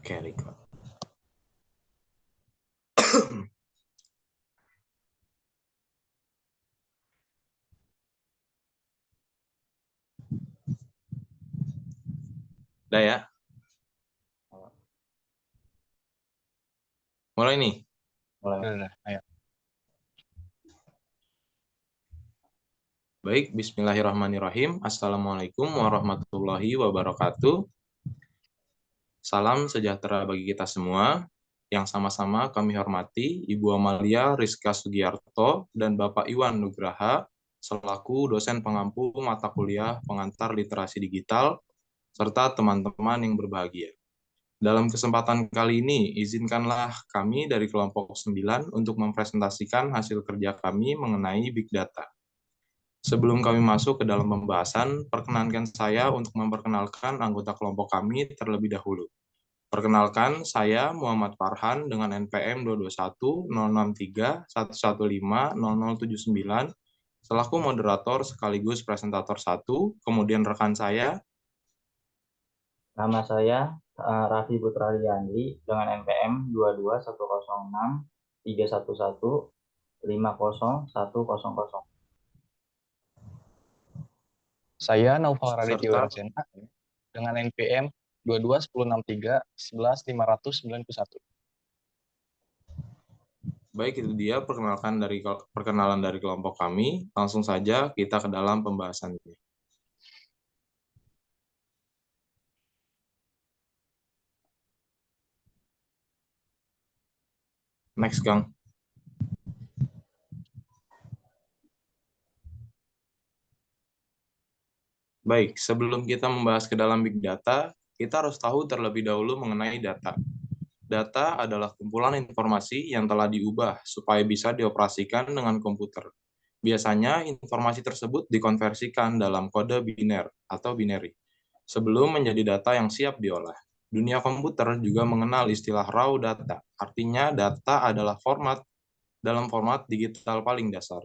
Oke, record. Udah ya? Mulai nih. Udah, ayo. Baik, bismillahirrahmanirrahim. Assalamualaikum warahmatullahi wabarakatuh. Salam sejahtera bagi kita semua. Yang sama-sama kami hormati Ibu Amalia Rizka Sugiarto dan Bapak Iwan Nugraha selaku dosen pengampu mata kuliah pengantar literasi digital serta teman-teman yang berbahagia. Dalam kesempatan kali ini, izinkanlah kami dari kelompok 9 untuk mempresentasikan hasil kerja kami mengenai Big Data. Sebelum kami masuk ke dalam pembahasan, perkenankan saya untuk memperkenalkan anggota kelompok kami terlebih dahulu. Perkenalkan, saya Muhammad Farhan dengan NPM 221-063-115-0079 selaku moderator sekaligus presentator 1, kemudian rekan saya. Nama saya Raffi Putra Riyandri dengan NPM 22106-311-50100. Saya Naufal Raditya Serta Wirasena dengan NPM 221063115591. Baik, itu dia perkenalan dari kelompok kami. Langsung saja kita ke dalam pembahasannya. Next, Kang. Baik, sebelum kita membahas ke dalam Big Data, kita harus tahu terlebih dahulu mengenai data. Data adalah kumpulan informasi yang telah diubah supaya bisa dioperasikan dengan komputer. Biasanya, informasi tersebut dikonversikan dalam kode biner atau binary, sebelum menjadi data yang siap diolah. Dunia komputer juga mengenal istilah raw data, artinya data adalah dalam format digital paling dasar.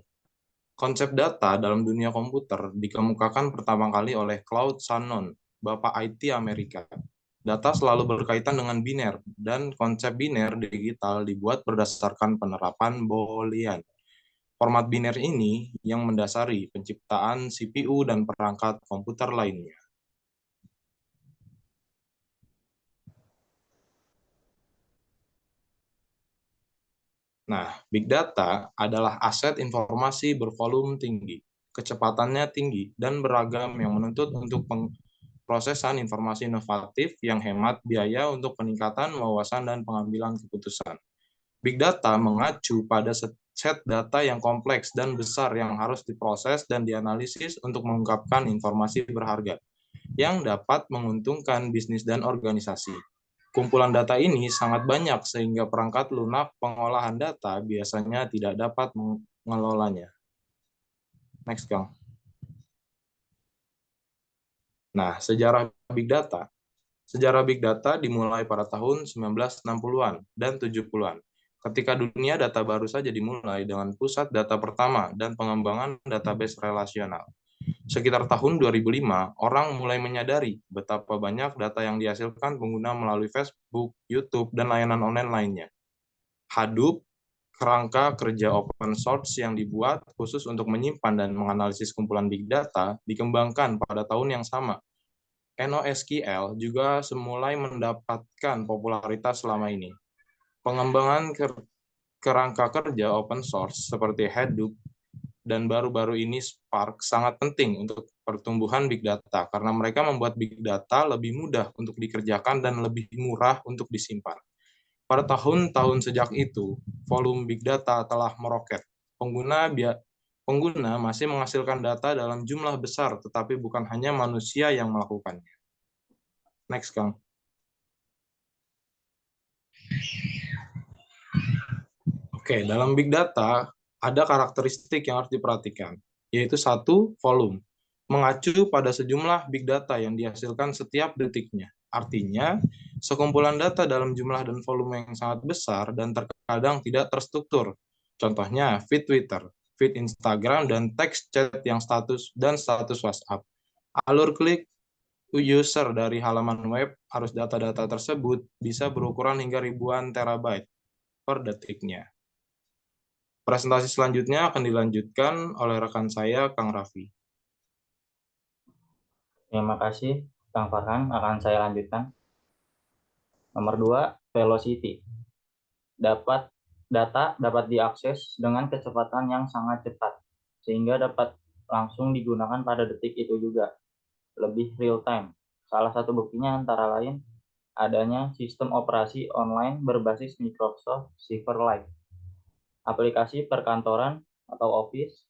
Konsep data dalam dunia komputer dikemukakan pertama kali oleh Claude Shannon, Bapak IT Amerika. Data selalu berkaitan dengan biner, dan konsep biner digital dibuat berdasarkan penerapan Boolean. Format biner ini yang mendasari penciptaan CPU dan perangkat komputer lainnya. Nah, Big Data adalah aset informasi bervolume tinggi, kecepatannya tinggi, dan beragam yang menuntut untuk prosesan informasi inovatif yang hemat biaya untuk peningkatan wawasan dan pengambilan keputusan. Big Data mengacu pada set data yang kompleks dan besar yang harus diproses dan dianalisis untuk mengungkapkan informasi berharga yang dapat menguntungkan bisnis dan organisasi. Kumpulan data ini sangat banyak sehingga perangkat lunak pengolahan data biasanya tidak dapat mengelolanya. Next, Kang. Nah, sejarah Big Data. Sejarah Big Data dimulai pada tahun 1960-an dan 70-an, ketika dunia data baru saja dimulai dengan pusat data pertama dan pengembangan database relasional. Sekitar tahun 2005, orang mulai menyadari betapa banyak data yang dihasilkan pengguna melalui Facebook, YouTube, dan layanan online lainnya. Hadoop, kerangka kerja open source yang dibuat khusus untuk menyimpan dan menganalisis kumpulan big data, dikembangkan pada tahun yang sama. NoSQL juga semulai mendapatkan popularitas selama ini. Pengembangan kerangka kerja open source seperti Hadoop dan baru-baru ini Spark sangat penting untuk pertumbuhan big data karena mereka membuat big data lebih mudah untuk dikerjakan dan lebih murah untuk disimpan. Pada tahun-tahun sejak itu, volume big data telah meroket. Pengguna masih menghasilkan data dalam jumlah besar, tetapi bukan hanya manusia yang melakukannya. Next, Kang. Oke, dalam big data ada karakteristik yang harus diperhatikan, yaitu satu, volume. Mengacu pada sejumlah big data yang dihasilkan setiap detiknya. Artinya, sekumpulan data dalam jumlah dan volume yang sangat besar dan terkadang tidak terstruktur. Contohnya, feed Twitter, feed Instagram, dan teks chat yang status WhatsApp. Alur klik user dari halaman web, arus data-data tersebut bisa berukuran hingga ribuan terabyte per detiknya. Presentasi selanjutnya akan dilanjutkan oleh rekan saya, Kang Raffi. Terima kasih, Kang Farhan. Akan saya lanjutkan. Nomor 2, velocity. Data dapat diakses dengan kecepatan yang sangat cepat, sehingga dapat langsung digunakan pada detik itu juga, lebih real time. Salah satu buktinya antara lain adanya sistem operasi online berbasis Microsoft Silverlight, aplikasi perkantoran atau Office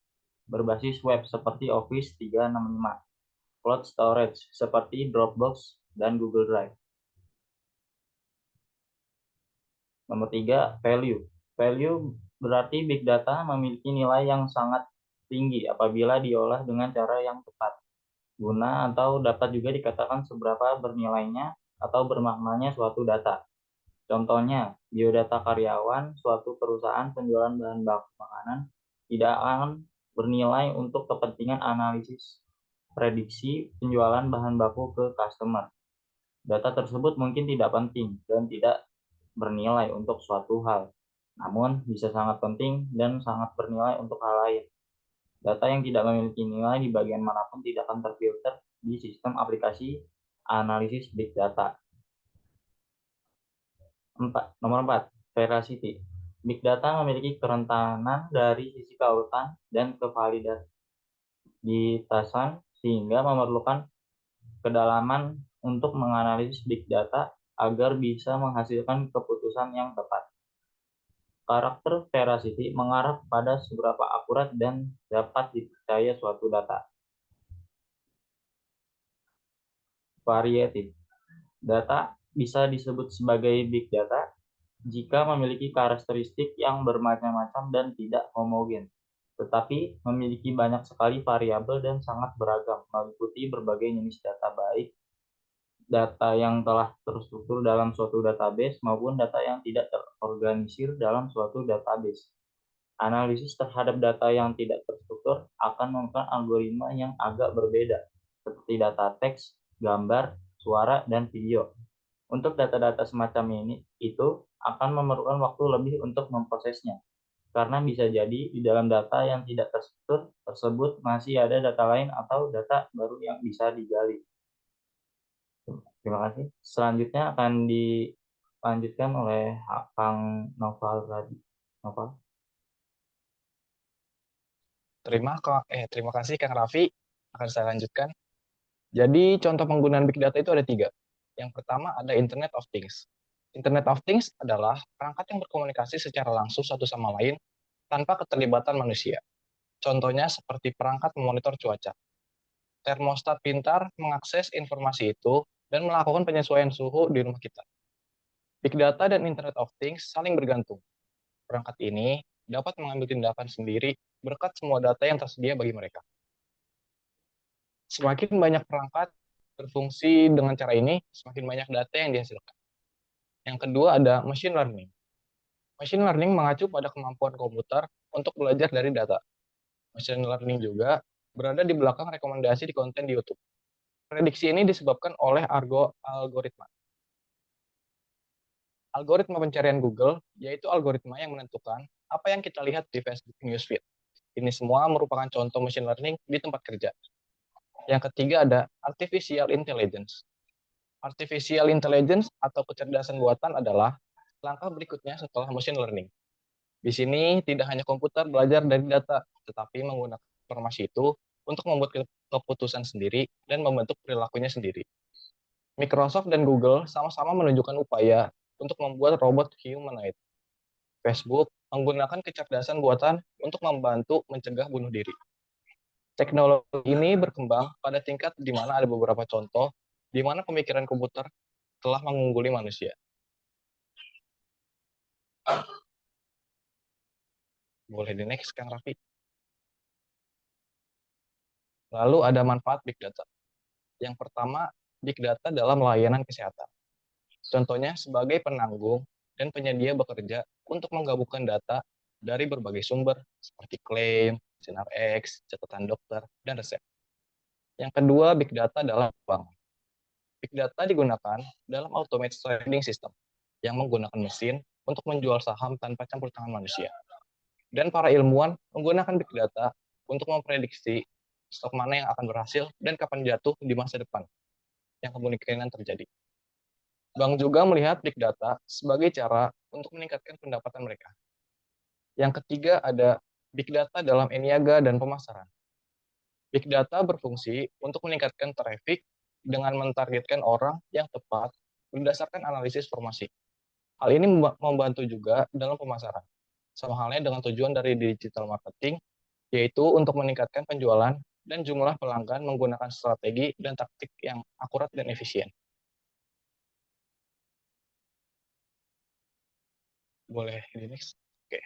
berbasis web seperti Office 365, cloud storage seperti Dropbox dan Google Drive. Nomor 3, value. Value berarti big data memiliki nilai yang sangat tinggi apabila diolah dengan cara yang tepat. Guna atau dapat juga dikatakan seberapa bernilainya atau bermaknanya suatu data. Contohnya, biodata karyawan suatu perusahaan penjualan bahan baku makanan tidak akan bernilai untuk kepentingan analisis prediksi penjualan bahan baku ke customer. Data tersebut mungkin tidak penting dan tidak bernilai untuk suatu hal, namun bisa sangat penting dan sangat bernilai untuk hal lain. Data yang tidak memiliki nilai di bagian manapun tidak akan terfilter di sistem aplikasi analisis big data. Nomor 4, veracity. Big data memiliki kerentanan dari sisi keutuhan dan kevaliditasan sehingga memerlukan kedalaman untuk menganalisis big data agar bisa menghasilkan keputusan yang tepat. Karakter veracity mengarah pada seberapa akurat dan dapat dipercaya suatu data. Variatif. Data bisa disebut sebagai big data jika memiliki karakteristik yang bermacam-macam dan tidak homogen, tetapi memiliki banyak sekali variabel dan sangat beragam, meliputi berbagai jenis data, baik data yang telah terstruktur dalam suatu database maupun data yang tidak terorganisir dalam suatu database. Analisis terhadap data yang tidak terstruktur akan menggunakan algoritma yang agak berbeda, seperti data teks, gambar, suara, dan video. Untuk data-data semacam ini, itu akan memerlukan waktu lebih untuk memprosesnya, karena bisa jadi di dalam data yang tidak terstruktur tersebut masih ada data lain atau data baru yang bisa digali. Terima kasih. Selanjutnya akan dilanjutkan oleh Kang Noval Radi. Noval. Terima kasih Kang Raffi. Akan saya lanjutkan. Jadi contoh penggunaan big data itu ada 3. Yang pertama ada Internet of Things. Internet of Things adalah perangkat yang berkomunikasi secara langsung satu sama lain tanpa keterlibatan manusia. Contohnya seperti perangkat memonitor cuaca. Termostat pintar mengakses informasi itu dan melakukan penyesuaian suhu di rumah kita. Big data dan Internet of Things saling bergantung. Perangkat ini dapat mengambil tindakan sendiri berkat semua data yang tersedia bagi mereka. Semakin banyak perangkat berfungsi dengan cara ini, semakin banyak data yang dihasilkan. Yang kedua ada machine learning. Machine learning mengacu pada kemampuan komputer untuk belajar dari data. Machine learning juga berada di belakang rekomendasi di konten di YouTube. Prediksi ini disebabkan oleh algoritma. Algoritma pencarian Google yaitu algoritma yang menentukan apa yang kita lihat di Facebook Newsfeed. Ini semua merupakan contoh machine learning di tempat kerja. Yang ketiga ada artificial intelligence. Artificial intelligence atau kecerdasan buatan adalah langkah berikutnya setelah machine learning. Di sini tidak hanya komputer belajar dari data, tetapi menggunakan informasi itu untuk membuat keputusan sendiri dan membentuk perilakunya sendiri. Microsoft dan Google sama-sama menunjukkan upaya untuk membuat robot humanoid. Facebook menggunakan kecerdasan buatan untuk membantu mencegah bunuh diri. Teknologi ini berkembang pada tingkat di mana ada beberapa contoh di mana pemikiran komputer telah mengungguli manusia. Boleh di next, Kang Raffi. Lalu ada manfaat Big Data. Yang pertama, Big Data dalam layanan kesehatan. Contohnya sebagai penanggung dan penyedia bekerja untuk menggabungkan data dari berbagai sumber seperti klaim, sinar X, catatan dokter, dan resep. Yang kedua, Big Data dalam bank. Big data digunakan dalam automated trading system yang menggunakan mesin untuk menjual saham tanpa campur tangan manusia. Dan para ilmuwan menggunakan big data untuk memprediksi stok mana yang akan berhasil dan kapan jatuh di masa depan yang kemungkinan terjadi. Bank juga melihat big data sebagai cara untuk meningkatkan pendapatan mereka. Yang ketiga ada big data dalam e-niaga dan pemasaran. Big data berfungsi untuk meningkatkan traffic dengan mentargetkan orang yang tepat berdasarkan analisis formasi. Hal ini membantu juga dalam pemasaran. Sama halnya dengan tujuan dari digital marketing, yaitu untuk meningkatkan penjualan dan jumlah pelanggan menggunakan strategi dan taktik yang akurat dan efisien. Boleh di next? Oke.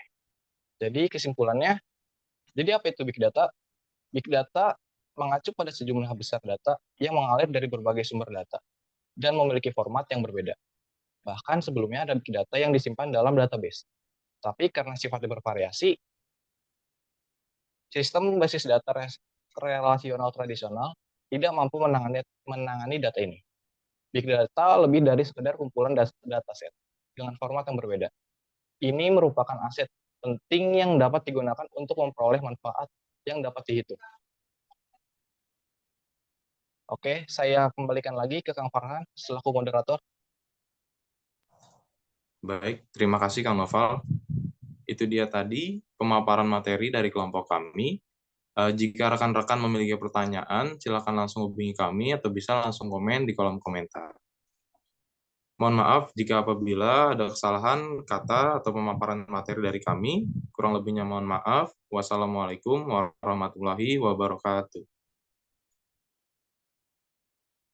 Jadi kesimpulannya, jadi apa itu big data? Big data mengacu pada sejumlah besar data yang mengalir dari berbagai sumber data dan memiliki format yang berbeda. Bahkan sebelumnya ada big data yang disimpan dalam database. Tapi karena sifatnya bervariasi, sistem basis data relasional tradisional tidak mampu menangani data ini. Big data lebih dari sekedar kumpulan dataset dengan format yang berbeda. Ini merupakan aset penting yang dapat digunakan untuk memperoleh manfaat yang dapat dihitung. Oke, saya kembalikan lagi ke Kang Farhan selaku moderator. Baik, terima kasih Kang Noval. Itu dia tadi pemaparan materi dari kelompok kami. Jika rekan-rekan memiliki pertanyaan, silakan langsung hubungi kami atau bisa langsung komen di kolom komentar. Mohon maaf jika apabila ada kesalahan kata atau pemaparan materi dari kami. Kurang lebihnya mohon maaf. Wassalamualaikum warahmatullahi wabarakatuh.